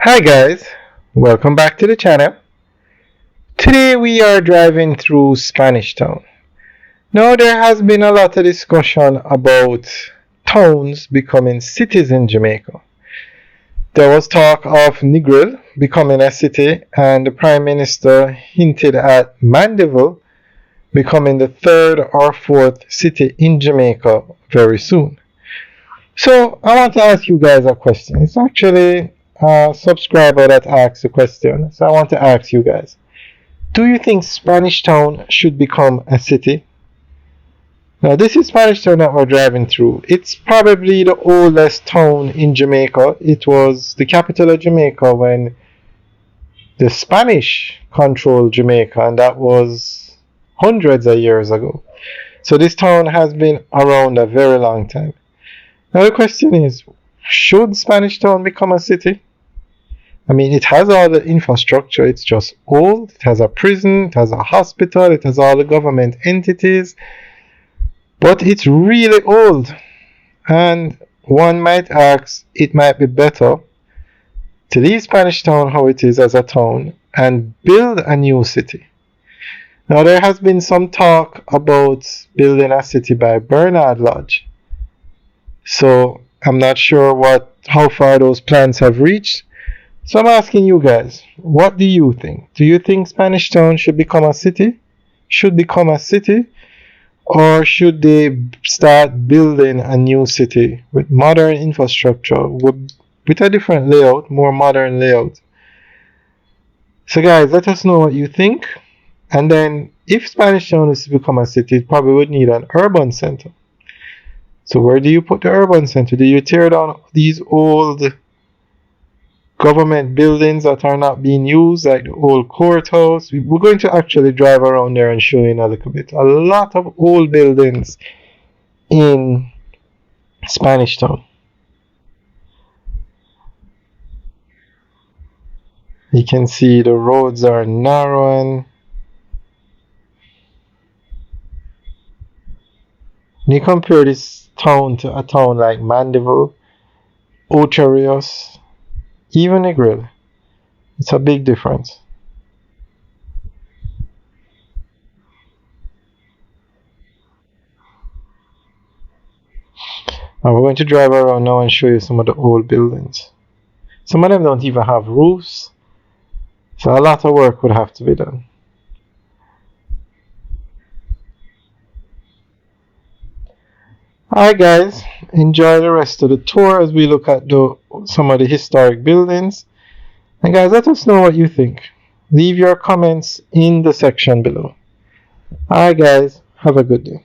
Hi guys, welcome back to the channel. Today we are driving through Spanish Town. Now there has been a lot of discussion about towns becoming cities in Jamaica. There was talk of Negril becoming a city and the Prime Minister hinted at Mandeville becoming the third or fourth city in Jamaica very soon. So I want to ask you guys a question. It's actually a subscriber that asked the question. So I want to ask you guys. Do you think Spanish Town should become a city? Now this is Spanish Town that we're driving through. It's probably the oldest town in Jamaica. It was the capital of Jamaica when the Spanish controlled Jamaica, and that was hundreds of years ago. So this town has been around a very long time. Now the question is, should Spanish Town become a city? I mean, it has all the infrastructure, it's just old. It has a prison, it has a hospital, it has all the government entities, but it's really old. And one might ask, it might be better to leave Spanish Town how it is as a town and build a new city. Now, there has been some talk about building a city by Bernard Lodge. So I'm not sure how far those plans have reached. So I'm asking you guys, what do you think? Do you think Spanish Town should become a city? Should become a city? Or should they start building a new city with modern infrastructure, with a different layout, more modern layout? So guys, let us know what you think. And then if Spanish Town is to become a city, it probably would need an urban center. So where do you put the urban center? Do you tear down these old government buildings that are not being used, like the old courthouse? We're going to actually drive around there and show you a little bit. A lot of old buildings in Spanish Town. You can see the roads are narrowing. When you compare this town to a town like Mandeville, Ocho Rios, even Negril, it's a big difference. And we're going to drive around now and show you some of the old buildings. Some of them don't even have roofs, so a lot of work would have to be done. Alright guys, enjoy the rest of the tour as we look at some of the historic buildings. And guys, let us know what you think. Leave your comments in the section below. Alright guys, have a good day.